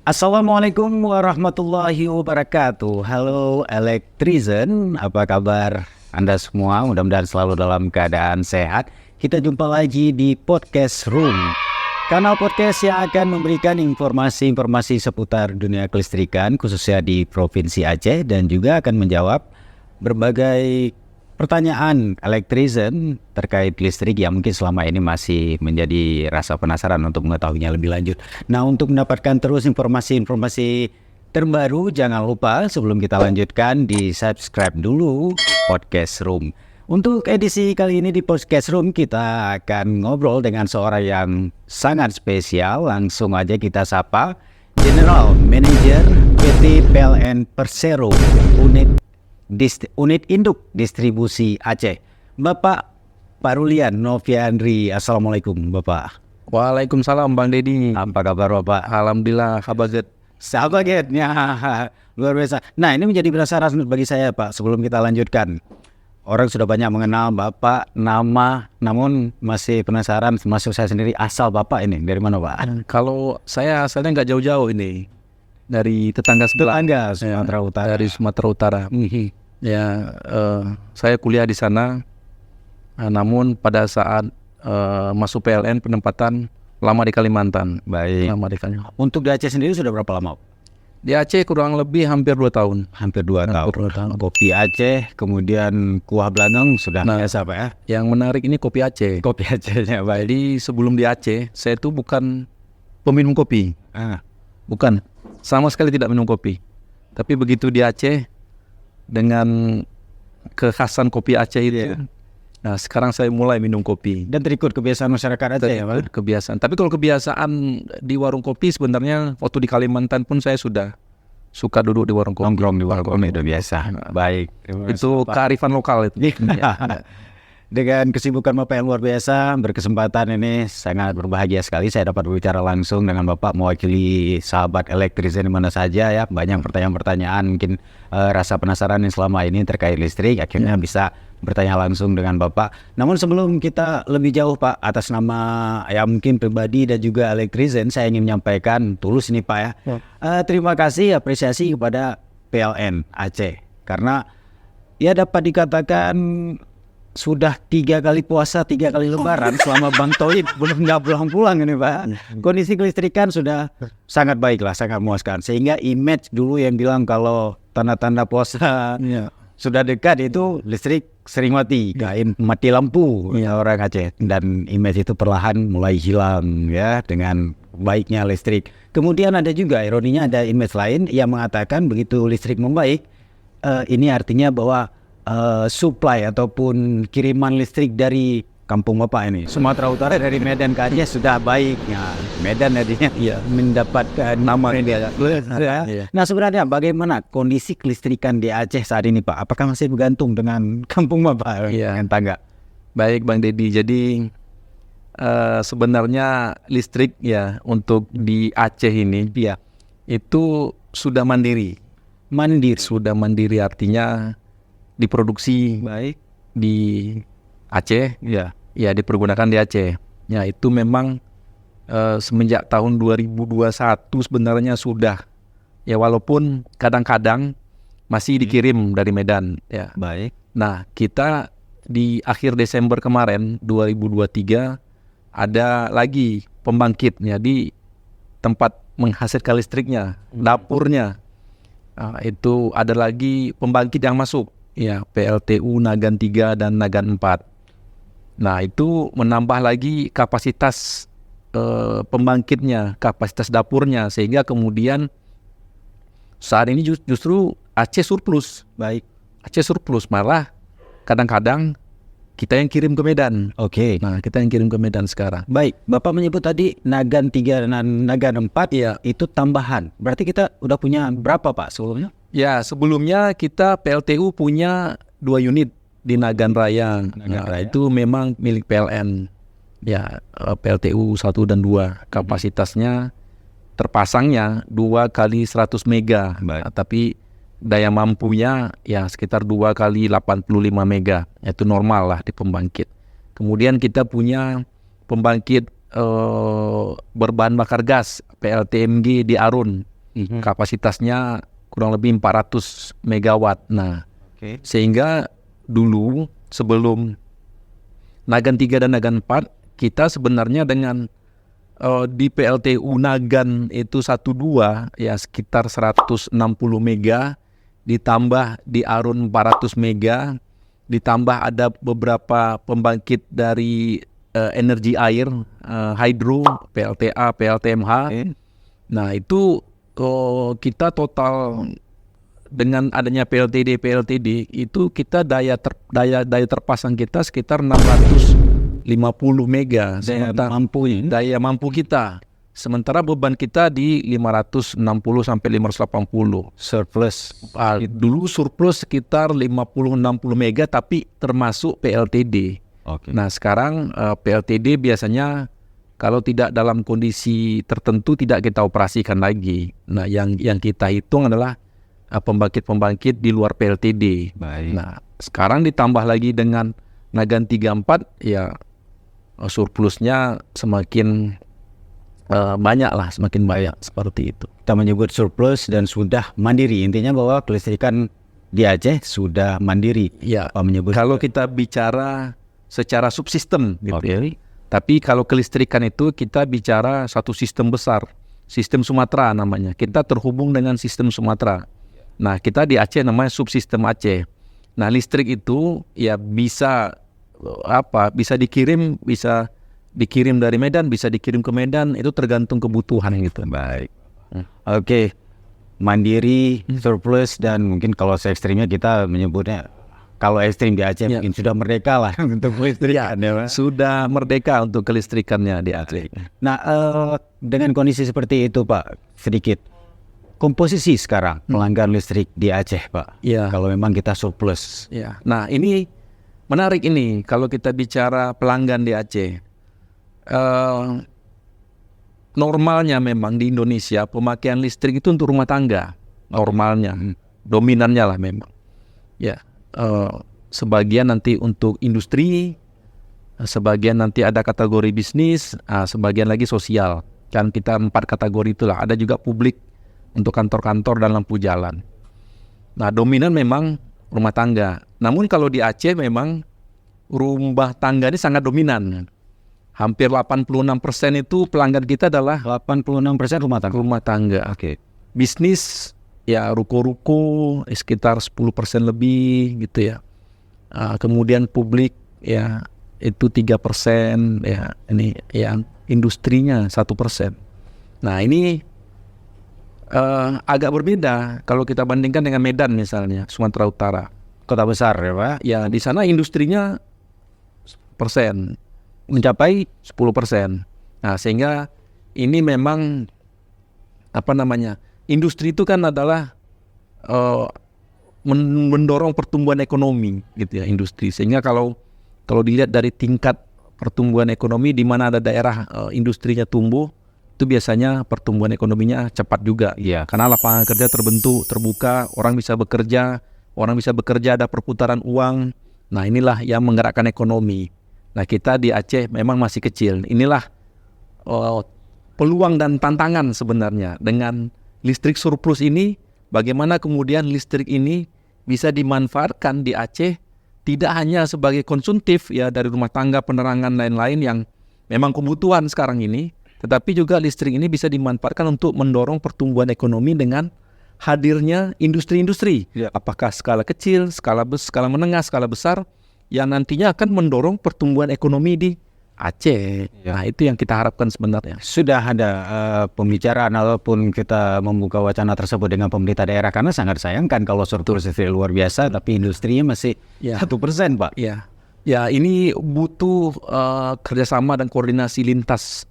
Assalamualaikum warahmatullahi wabarakatuh. Halo Electrizen, apa kabar Anda semua? Mudah-mudahan selalu dalam keadaan sehat. Kita jumpa lagi di Podcast Room, kanal podcast yang akan memberikan informasi-informasi seputar dunia kelistrikan, khususnya di Provinsi Aceh, dan juga akan menjawab berbagai pertanyaan Electrizen terkait listrik yang mungkin selama ini masih menjadi rasa penasaran untuk mengetahuinya lebih lanjut. Nah, untuk mendapatkan terus informasi-informasi terbaru, jangan lupa sebelum kita lanjutkan di subscribe dulu Podcast Room. Untuk edisi kali ini di Podcast Room kita akan ngobrol dengan seorang yang sangat spesial. Langsung aja kita sapa General Manager PT PLN Persero Unit Induk Distribusi Aceh, Bapak Parulian Noviandri. Assalamualaikum Bapak. Waalaikumsalam Bang Deddy. Apa kabar Bapak? Alhamdulillah kabar Sahabatnya luar biasa. Nah, ini menjadi penasaran bagi saya Pak. Sebelum kita lanjutkan, orang sudah banyak mengenal Bapak, nama, namun masih penasaran, termasuk saya sendiri, asal Bapak ini dari mana Pak? Kalau saya asalnya nggak jauh-jauh ini, dari tetangga sebelah. Sumatera Utara. Dari Sumatera Utara. Ya, saya kuliah di sana. Namun pada saat masuk PLN penempatan lama di Kalimantan. Baik. Lama di Kalimantan. Untuk di Aceh sendiri sudah berapa lama? Di Aceh kurang lebih hampir 2 tahun. Hampir 2 tahun. Kopi Aceh, kemudian kuah belandong sudah biasa Pak ya? Yang menarik ini kopi Aceh. Kopi Acehnya baik. Jadi sebelum di Aceh, saya itu bukan peminum kopi. Bukan, sama sekali tidak minum kopi. Tapi begitu di Aceh, dengan kekhasan kopi Aceh itu, nah sekarang saya mulai minum kopi. Dan terikut kebiasaan masyarakat Aceh ya Pak? Kebiasaan. Tapi kalau kebiasaan di warung kopi sebenarnya waktu di Kalimantan pun saya sudah suka duduk di warung kopi. Nongkrong di warung kopi itu biasa. Baik. Itu kearifan lokal itu. Dengan kesibukan Bapak yang luar biasa, berkesempatan ini sangat berbahagia sekali saya dapat berbicara langsung dengan Bapak mewakili sahabat Electrizen di mana saja ya. Banyak pertanyaan-pertanyaan, mungkin rasa penasaran yang selama ini terkait listrik, akhirnya bisa bertanya langsung dengan Bapak. Namun sebelum kita lebih jauh Pak, atas nama ya mungkin pribadi dan juga Electrizen, saya ingin menyampaikan tulus ini Pak ya. Terima kasih, apresiasi kepada PLN Aceh. Karena ya dapat dikatakan sudah 3 kali puasa, 3 kali lebaran selama Bang Toib nggak pulang-pulang ini Pak. Kondisi kelistrikan sudah sangat baik lah, sangat memuaskan. Sehingga image dulu yang bilang kalau tanda-tanda puasa sudah dekat itu listrik sering mati, mati lampu orang Aceh. Dan image itu perlahan mulai hilang ya dengan baiknya listrik. Kemudian ada juga ironinya, ada image lain yang mengatakan begitu listrik membaik, ini artinya bahwa supply ataupun kiriman listrik dari kampung Bapak ini Sumatera Utara dari Medan ke Aceh sudah baik. Medan jadinya mendapat nama dia. Nah, sebenarnya bagaimana kondisi kelistrikan di Aceh saat ini Pak? Apakah masih bergantung dengan kampung Bapak dengan tangga? Baik Bang Deddy, jadi sebenarnya listrik ya untuk di Aceh ini itu sudah mandiri. Sudah mandiri artinya diproduksi di Aceh, ya dipergunakan di Aceh. Ya itu memang semenjak tahun 2021 sebenarnya sudah ya, walaupun kadang-kadang masih dikirim dari Medan. Ya. Baik. Nah kita di akhir Desember kemarin 2023 ada lagi pembangkit ya di tempat menghasilkan listriknya, dapurnya. Itu ada lagi pembangkit yang masuk. Ya, PLTU Nagan 3 dan Nagan 4. Nah, itu menambah lagi kapasitas pembangkitnya, kapasitas dapurnya, sehingga kemudian saat ini justru Aceh surplus. Baik. Aceh surplus, malah kadang-kadang kita yang kirim ke Medan. Nah, kita yang kirim ke Medan sekarang. Baik, Bapak menyebut tadi Nagan 3 dan Nagan 4 itu tambahan. Berarti kita udah punya berapa Pak sebelumnya? Ya, sebelumnya kita PLTU punya 2 unit di Nagan Raya. Itu memang milik PLN. Ya, PLTU 1 dan 2. Kapasitasnya terpasangnya 2 kali 100 mega. Tapi daya mampunya ya sekitar 2 kali 85 mega. Itu normal lah di pembangkit. Kemudian kita punya pembangkit berbahan bakar gas PLTMG di Arun. Kapasitasnya kurang lebih 400 megawatt. Nah, Oke. sehingga dulu sebelum Nagan 3 dan Nagan 4, kita sebenarnya dengan di PLTU Nagan itu 1-2 ya sekitar 160 mega, ditambah di Arun 400 mega, ditambah ada beberapa pembangkit dari energi air, hydro, PLTA, PLTMH. Nah, itu kita total dengan adanya PLTD itu kita daya terpasang kita sekitar 650 mega. Daya mampu kita. Sementara beban kita di 560 sampai 580. Surplus. Dulu surplus sekitar 50-60 mega tapi termasuk PLTD. Oke. Nah, sekarang PLTD biasanya kalau tidak dalam kondisi tertentu tidak kita operasikan lagi. Nah, yang kita hitung adalah pembangkit-pembangkit di luar PLTD. Baik. Nah, sekarang ditambah lagi dengan Nagan 3-4 ya surplusnya semakin banyak lah, semakin banyak seperti itu. Kita menyebut surplus dan sudah mandiri. Intinya bahwa kelistrikan di Aceh sudah mandiri. Ya, Pak menyebut kalau kita bicara secara subsistem gitu ya. Oke. Tapi kalau kelistrikan itu kita bicara satu sistem besar, sistem Sumatera namanya. Kita terhubung dengan sistem Sumatera. Nah, kita di Aceh namanya subsistem Aceh. Nah, listrik itu ya bisa dikirim dari Medan, bisa dikirim ke Medan, itu tergantung kebutuhan gitu. Baik. Oke. Mandiri, surplus, dan mungkin kalau se-ekstrimnya kita menyebutnya, kalau ekstrim di Aceh mungkin sudah merdeka lah untuk kelistrikan ya, Pak. Sudah merdeka untuk kelistrikannya di Aceh. Nah, dengan kondisi seperti itu, Pak, sedikit komposisi sekarang pelanggan listrik di Aceh, Pak. Iya. Kalau memang kita surplus. Ya. Nah, ini menarik ini kalau kita bicara pelanggan di Aceh. Normalnya memang di Indonesia pemakaian listrik itu untuk rumah tangga. Normalnya, dominannya lah memang. Ya. Sebagian nanti untuk industri, sebagian nanti ada kategori bisnis, sebagian lagi sosial. Kan kita 4 kategori itulah. Ada juga publik untuk kantor-kantor dan lampu jalan. Nah, dominan memang rumah tangga. Namun kalau di Aceh memang rumah tangga ini sangat dominan. Hampir 86% itu pelanggan kita adalah 86% rumah tangga. rumah tangga. Oke. Bisnis ya ruko-ruko sekitar 10% lebih gitu ya. Kemudian publik ya itu 3%, ya ini yang industrinya 1%. Nah, ini agak berbeda kalau kita bandingkan dengan Medan misalnya, Sumatera Utara. Kota besar ya, Pak. Ya di sana industrinya persen, mencapai 10%. Nah, sehingga ini memang industri itu kan adalah mendorong pertumbuhan ekonomi gitu ya, industri. Sehingga kalau dilihat dari tingkat pertumbuhan ekonomi di mana ada daerah industrinya tumbuh, itu biasanya pertumbuhan ekonominya cepat juga. Iya. Karena lapangan kerja terbuka, orang bisa bekerja, ada perputaran uang. Nah, inilah yang menggerakkan ekonomi. Nah, kita di Aceh memang masih kecil. Inilah peluang dan tantangan sebenarnya dengan listrik surplus ini. Bagaimana kemudian listrik ini bisa dimanfaatkan di Aceh tidak hanya sebagai konsumtif ya dari rumah tangga, penerangan lain-lain yang memang kebutuhan sekarang ini, tetapi juga listrik ini bisa dimanfaatkan untuk mendorong pertumbuhan ekonomi dengan hadirnya industri-industri. Ya. Apakah skala kecil, skala menengah, skala besar yang nantinya akan mendorong pertumbuhan ekonomi di Aceh. Ya. Nah, itu yang kita harapkan sebenarnya. Sudah ada pembicaraan ataupun kita membuka wacana tersebut dengan pemerintah daerah, karena sangat sayangkan kalau surplus listrik luar biasa tapi industrinya masih 1%, Pak. Ya, ini butuh kerjasama dan koordinasi lintas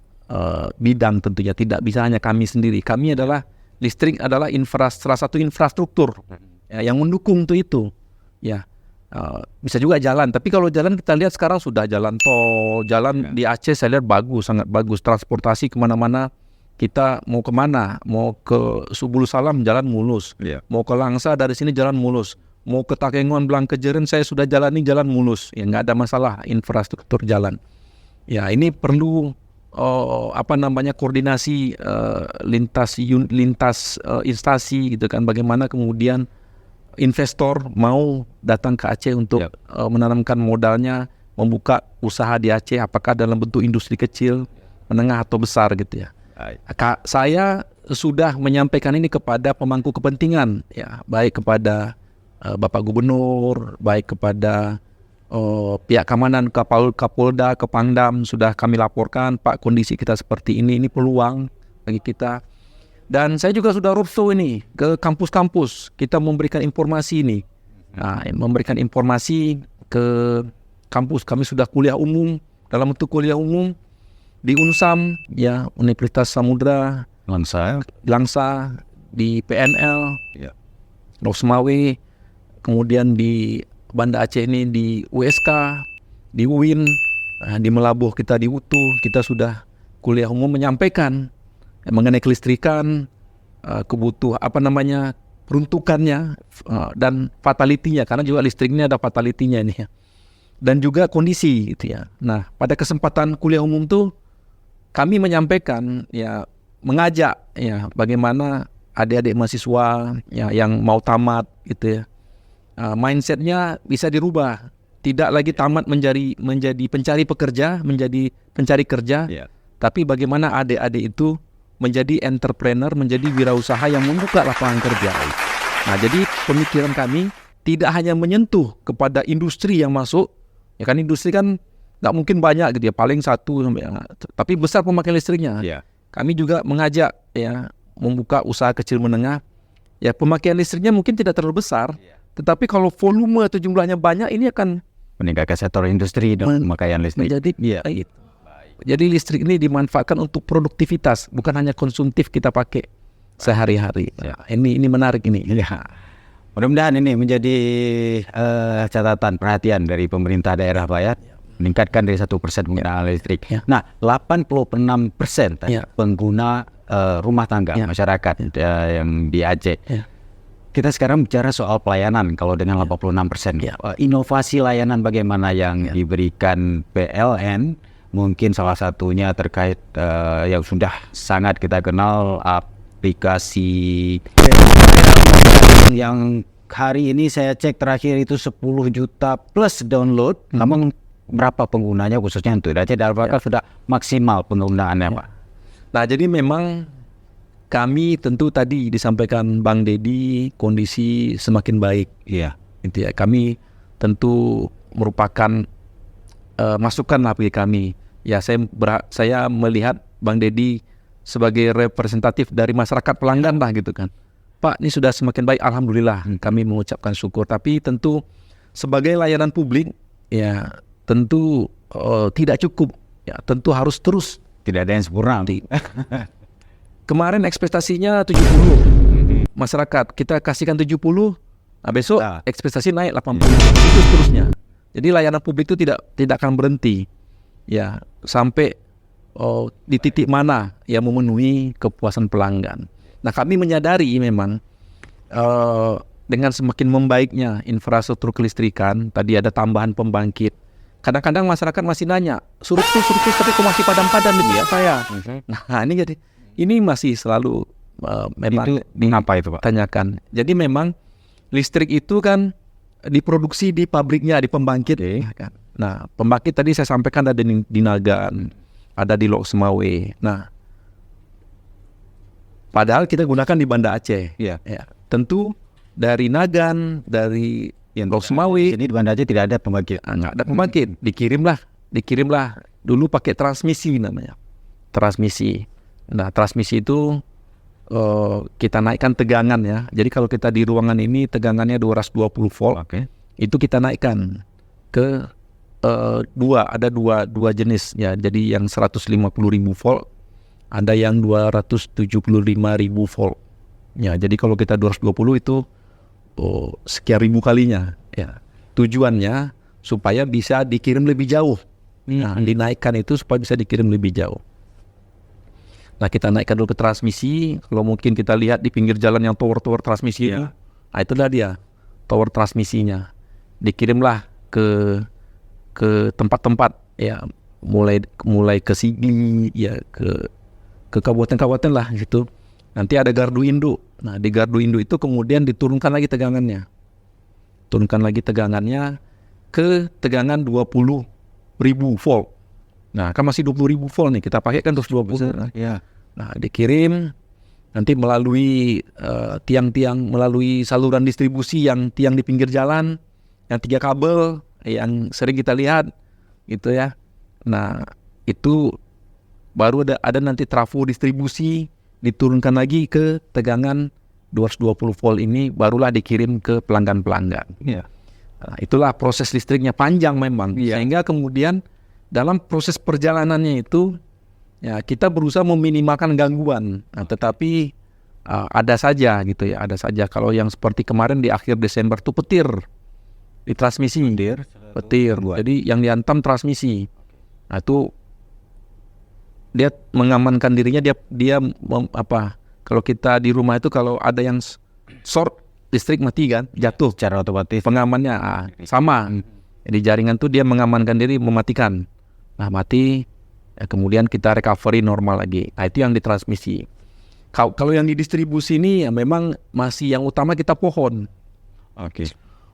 bidang tentunya. Tidak bisa hanya kami sendiri. Kami adalah listrik adalah salah satu infrastruktur ya, yang mendukung itu. Ya, bisa juga jalan. Tapi kalau jalan kita lihat sekarang sudah jalan tol, jalan di Aceh saya lihat bagus, sangat bagus. Transportasi kemana-mana. Kita mau kemana? Mau ke Subul Salam jalan mulus. Ya. Mau ke Langsa dari sini jalan mulus. Mau ke Takengon, Blangkejeren saya sudah jalani jalan mulus. Ya, nggak ada masalah infrastruktur jalan. Ya, ini perlu koordinasi lintas instansi gitu kan, bagaimana kemudian investor mau datang ke Aceh untuk menanamkan modalnya, membuka usaha di Aceh, apakah dalam bentuk industri kecil, menengah atau besar gitu ya. Saya sudah menyampaikan ini kepada pemangku kepentingan ya, baik kepada Bapak Gubernur, baik kepada pihak keamanan, Kapolda, Kepangdam, sudah kami laporkan, Pak, kondisi kita seperti ini peluang bagi kita. Dan saya juga sudah roadshow ini ke kampus-kampus, kita memberikan informasi ini. Nah, memberikan informasi ke kampus. Kami sudah kuliah umum, dalam bentuk kuliah umum di UNSAM, ya, Universitas Samudra, Langsa, di PNL, Losmawe, kemudian di Banda Aceh ini di USK, di UIN, di Melabuh kita di UTU, kita sudah kuliah umum menyampaikan mengenai kelistrikan, peruntukannya dan fatalitinya, karena juga listriknya ada fatalitinya ini ya. Dan juga kondisi gitu ya. Nah, pada kesempatan kuliah umum tuh kami menyampaikan ya, mengajak ya bagaimana adik-adik mahasiswa ya yang mau tamat gitu ya. Mindsetnya bisa dirubah, tidak lagi tamat menjadi pencari pekerja, menjadi pencari kerja, tapi bagaimana adik-adik itu menjadi entrepreneur, menjadi wirausaha yang membuka lapangan kerja. Nah, jadi pemikiran kami tidak hanya menyentuh kepada industri yang masuk, ya kan, industri kan nggak mungkin banyak gitu ya, paling satu sampai, tapi besar pemakaian listriknya. Kami juga mengajak ya membuka usaha kecil menengah, ya pemakaian listriknya mungkin tidak terlalu besar, tetapi kalau volume atau jumlahnya banyak, ini akan meningkatkan sektor industri dan pemakaian listrik. Jadi listrik ini dimanfaatkan untuk produktivitas, bukan hanya konsumtif kita pakai sehari-hari. Ini menarik ini. Mudah-mudahan ini menjadi catatan perhatian dari pemerintah daerah, Pak ya. Meningkatkan dari 1% penggunaan listrik. Nah, 86% pengguna rumah tangga masyarakat yang di Aceh. Kita sekarang bicara soal pelayanan. Kalau dengan 86%, inovasi layanan bagaimana yang diberikan PLN? Mungkin salah satunya terkait yang sudah sangat kita kenal, aplikasi yang hari ini saya cek terakhir itu 10 juta plus download. Namun berapa penggunanya khususnya untuk Aceh, dan apakah sudah maksimal penggunaannya, Pak? Nah, jadi memang kami tentu tadi disampaikan Bang Dedi, kondisi semakin baik. Gitu ya. Kami tentu merupakan masukan lah bagi kami. Ya, saya melihat Bang Dedi sebagai representatif dari masyarakat pelanggan lah gitu kan. Pak, ini sudah semakin baik, alhamdulillah. Kami mengucapkan syukur. Tapi tentu sebagai layanan publik, ya tentu tidak cukup. Ya, tentu harus terus. Tidak ada yang sempurna. Kemarin ekspektasinya 70 masyarakat, kita kasihkan 70, nah besok ekspektasi naik 80, itu seterusnya. Jadi layanan publik itu tidak akan berhenti, ya sampai di titik mana ya memenuhi kepuasan pelanggan. Nah, kami menyadari memang dengan semakin membaiknya infrastruktur kelistrikan, tadi ada tambahan pembangkit. Kadang-kadang masyarakat masih nanya, surut tapi kok masih padam-padam ini ya saya. Nah, ini jadi ini masih selalu memang mengapa itu, Pak? Tanyakan. Jadi memang listrik itu kan diproduksi di pabriknya, di pembangkit. Kan. Nah, pembangkit tadi saya sampaikan ada di Nagan, ada di Lok Semawe. Nah, padahal kita gunakan di Banda Aceh. Ya. Tentu dari Nagan, dari Lok Semawe. Ini di Banda Aceh tidak ada pembangkit. Nggak ada pembangkit. Dikirimlah. Dulu pakai transmisi namanya. Transmisi. Nah, transmisi itu kita naikkan tegangan ya. Jadi kalau kita di ruangan ini tegangannya 220 volt. Itu kita naikkan ke ada dua jenis ya. Jadi yang 150.000 volt, ada yang 275.000 volt. Ya, jadi kalau kita 220 itu sekian ribu kalinya ya. Tujuannya supaya bisa dikirim lebih jauh. Nah, dinaikkan itu supaya bisa dikirim lebih jauh. Nah, kita naikkan dulu ke transmisi. Kalau mungkin kita lihat di pinggir jalan yang tower transmisi itu, nah itulah dia tower transmisinya. Dikirimlah ke tempat-tempat ya mulai ke Sigli, ya ke kabupaten-kabupaten lah gitu. Nanti ada gardu induk. Nah, di gardu induk itu kemudian diturunkan lagi tegangannya. Turunkan lagi tegangannya ke tegangan 20.000 volt. Nah, kan masih 20.000 volt nih, kita pakai kan terus 20. Ya. Nah, dikirim nanti melalui tiang-tiang, melalui saluran distribusi yang tiang di pinggir jalan, yang 3 kabel yang sering kita lihat gitu ya. Nah, itu baru ada nanti trafo distribusi, diturunkan lagi ke tegangan 220 volt ini, barulah dikirim ke pelanggan-pelanggan. Iya. Nah, itulah proses listriknya, panjang memang. Iya. Sehingga kemudian dalam proses perjalanannya itu ya kita berusaha meminimalkan gangguan. Nah, tetapi ada saja gitu ya, ada saja. Kalau yang seperti kemarin di akhir Desember itu petir di transmisi. Petir. Jadi yang dihantam transmisi. Nah, itu dia mengamankan dirinya, kalau kita di rumah itu kalau ada yang short, listrik mati kan, jatuh. Secara otomatis. Pengamannya sama. Jadi jaringan tuh dia mengamankan diri, mematikan. Nah, mati, ya kemudian kita recovery normal lagi. Nah, itu yang ditransmisi. Kalau yang di distribusi ini ya memang masih yang utama kita pohon. Oke.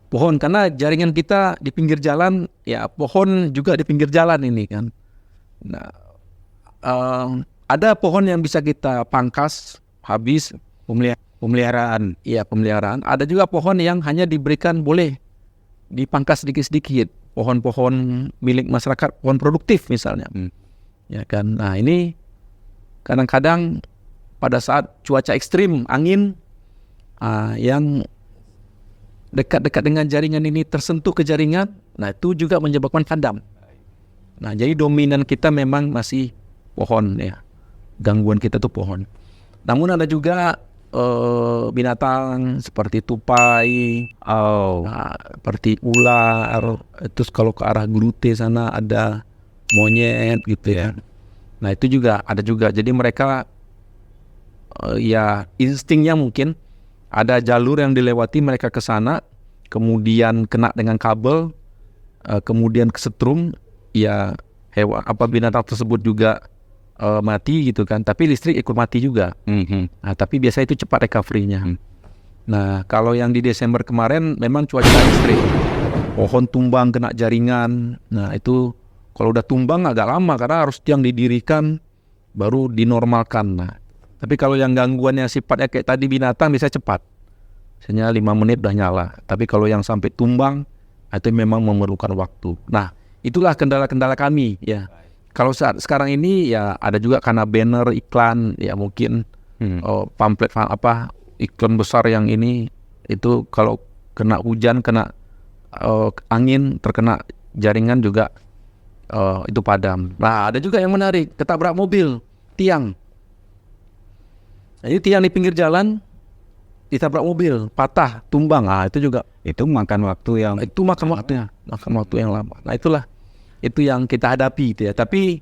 Pohon, karena jaringan kita di pinggir jalan, ya pohon juga di pinggir jalan ini kan. Nah, ada pohon yang bisa kita pangkas habis, Pemeliharaan. iya pemeliharaan. Ada juga pohon yang hanya diberikan boleh dipangkas sedikit-sedikit. Pohon-pohon milik masyarakat, pohon produktif misalnya. Ya kan. Nah, ini kadang-kadang pada saat cuaca ekstrim, angin yang dekat-dekat dengan jaringan ini tersentuh ke jaringan, nah itu juga menyebabkan padam. Nah, jadi dominan kita memang masih pohon ya. Gangguan kita tuh pohon. Namun ada juga binatang seperti tupai, seperti ular, terus kalau ke arah Glute sana ada monyet gitu ya. Nah, itu juga ada juga. Jadi mereka ya instingnya mungkin ada jalur yang dilewati, mereka ke sana, kemudian kena dengan kabel, kemudian kesetrum, ya binatang tersebut juga mati gitu kan, tapi listrik ikut mati juga. Nah, tapi biasa itu cepat recovery-nya. Nah, kalau yang di Desember kemarin memang cuaca ekstrim, pohon tumbang kena jaringan. Nah, itu kalau udah tumbang agak lama karena harus tiang didirikan baru dinormalkan. Nah, tapi kalau yang gangguannya sifatnya kayak tadi binatang bisa cepat, misalnya 5 menit udah nyala. Tapi kalau yang sampai tumbang itu memang memerlukan waktu. Nah, itulah kendala-kendala kami ya. Kalau saat sekarang ini ya ada juga karena banner iklan ya mungkin pamflet iklan besar yang ini itu kalau kena hujan, kena angin, terkena jaringan juga itu padam. Nah, ada juga yang menarik, ketabrak mobil, tiang. Nah, ini tiang di pinggir jalan ditabrak mobil, patah, tumbang. Ah, itu juga Itu makan waktu yang makan waktu yang lama. Nah, itulah itu yang kita hadapi gitu ya. Tapi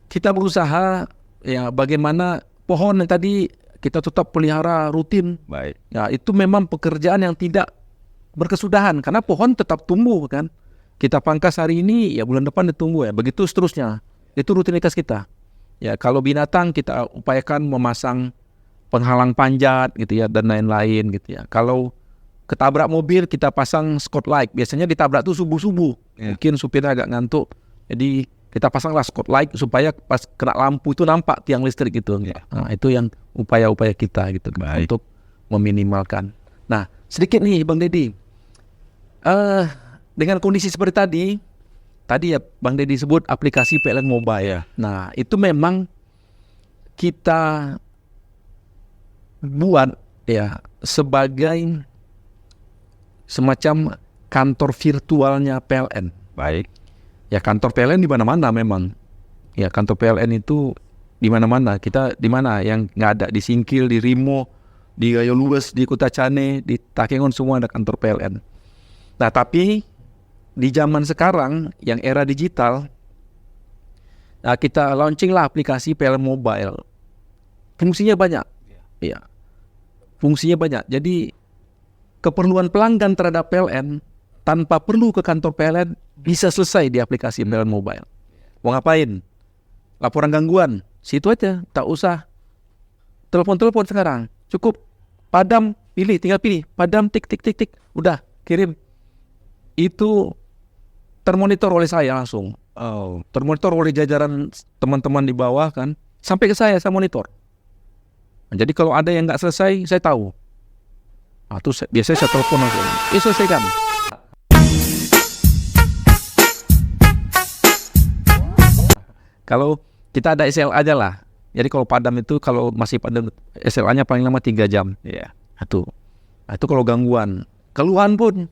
kita berusaha ya bagaimana pohon yang tadi kita tetap pelihara rutin. baik. Ya, itu memang pekerjaan yang tidak berkesudahan karena pohon tetap tumbuh kan. Kita pangkas hari ini ya bulan depan ditumbuh ya. Begitu seterusnya. Itu rutinitas kita. Ya, kalau binatang kita upayakan memasang penghalang panjat gitu ya dan lain-lain gitu ya. Kalau ketabrak mobil kita pasang spotlight. Biasanya ditabrak tuh subuh-subuh. Mungkin supirnya agak ngantuk. Jadi kita pasanglah spotlight supaya pas kena lampu itu nampak tiang listrik gitu. Nah, itu yang upaya-upaya kita gitu untuk meminimalkan. Nah, sedikit nih Bang Deddy. Dengan kondisi seperti tadi ya Bang Deddy sebut aplikasi PLN Mobile ya. Nah, itu memang kita buat ya sebagai semacam kantor virtualnya PLN. Baik. Ya kantor PLN di mana-mana memang. Ya kantor PLN itu di mana-mana. Kita di mana yang nggak ada, di Singkil, di Rimo, di Gayo Luwes, di Kota Cane, di Takengon semua ada kantor PLN. Nah, tapi di zaman sekarang yang era digital, nah kita launching lah aplikasi PLN Mobile. Fungsinya banyak. Ya. Fungsinya banyak. Jadi keperluan pelanggan terhadap PLN tanpa perlu ke kantor PLN bisa selesai di aplikasi PLN Mobile. mau ngapain? Laporan gangguan, situ aja, tak usah telepon sekarang, cukup padam, tinggal pilih, padam, tik, udah, kirim. Itu termonitor oleh saya langsung, termonitor oleh jajaran teman-teman di bawah kan, sampai ke saya monitor. Nah, jadi kalau ada yang nggak selesai, saya tahu. Terus biasanya saya telepon langsung, selesaikan. Kalau kita ada SLA aja lah. Jadi kalau padam itu, kalau masih padam, SLA-nya paling lama 3 jam. Iya. Itu kalau gangguan. Keluhan pun,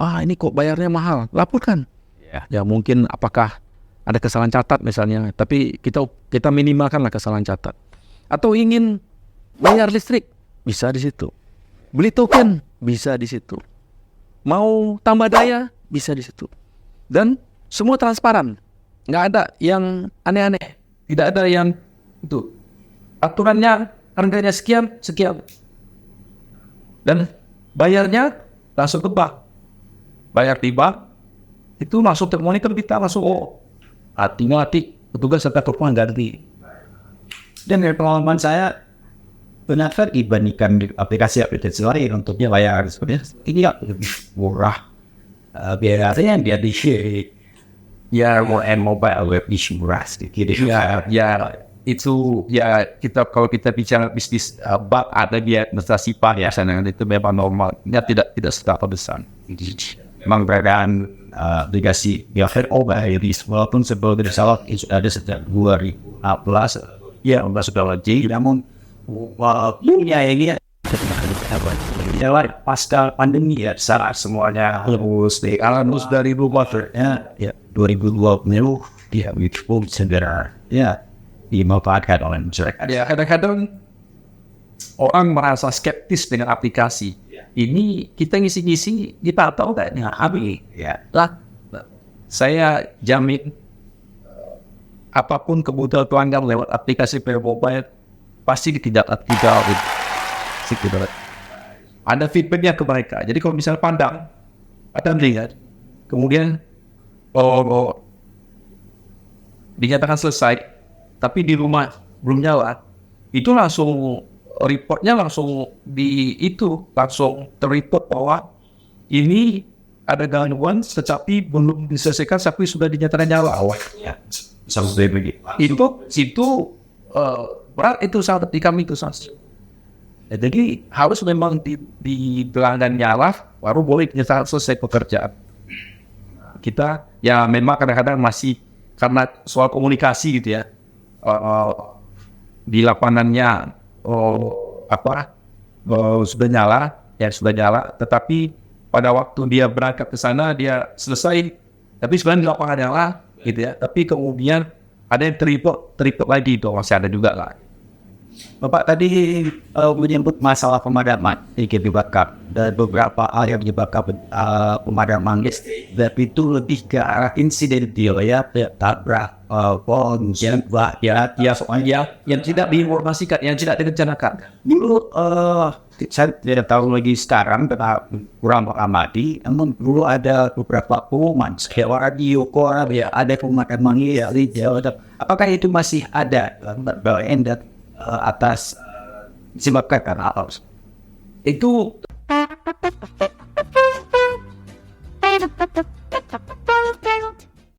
ini kok bayarnya mahal. Laporkan. Iya. Ya mungkin apakah ada kesalahan catat misalnya. Tapi kita minimalkan lah kesalahan catat. Atau ingin bayar listrik, bisa di situ. Beli token, bisa di situ. Mau tambah daya, bisa di situ. Dan semua transparan. Nggak ada yang aneh-aneh. Tidak ada yang itu. Aturannya, harganya sekian. Dan bayarnya langsung ke bank. Bayar di bank, itu langsung termonitor kita langsung. Tinggal petugas serta telepon ganti. Dan dari pengalaman saya, benar dibandingkan aplikasi lain untuk bayar sebenarnya ini lebih murah. Biasanya dia di ya mobile web issue murah sedikit. Itu kita kalau kita bicara bisnis bank ada dia administrasi bank ya sana itu memang normal. Ya tidak seberapa besar. Memang perbedaan aplikasi yang head-over-head walaupun sebelum salah itu ada sejak 2016 ya sudah lagi namun ini pasca pandemi ya saat semuanya harus dari rumah ya 2020 ya itu pun segera ya dimanfaatkan oleh masyarakat. Ya kadang-kadang orang merasa skeptis dengan aplikasi. Ini kita ngisi-ngisi kita tahu nggak nih habis Ya. lah. Saya jamin apapun kebutuhan pelanggan lewat aplikasi mobile pasti tidak ada feedbacknya ke mereka. Jadi kalau misalnya padam lihat, kemudian dinyatakan selesai, tapi di rumah belum nyala, itu langsung reportnya langsung langsung terreport bahwa ini ada gangguan, tetapi belum diselesaikan, tapi sudah dinyatakan nyala. Sampai begitu. Itu berat itu sangat di kami itu sangat. Jadi harus memang di pelanggan nyala baru boleh dinyatakan selesai pekerjaan. Kita ya memang kadang-kadang masih karena soal komunikasi gitu ya. Di lapangannya sudah nyala, tetapi pada waktu dia berangkat ke sana dia selesai, tapi sebenarnya di lapangan nyala gitu ya. Tapi kemudian ada yang teripot lagi itu masih ada juga lah. Bapak tadi menyebut masalah pemadaman sedikit dibakar dan beberapa hal yang menyebabkan pemadaman listrik, tapi itu lebih ke arah insidental ya, tabrak pohon, soalnya yang tidak diinformasikan, yang tidak direncanakan. Dulu saya tidak tahu lagi sekarang karena kurang mengamati, namun dulu ada beberapa pengumuman kayak radio koran ya, ada pemadaman ya, apakah itu masih ada atas disebabkan karena apa? Itu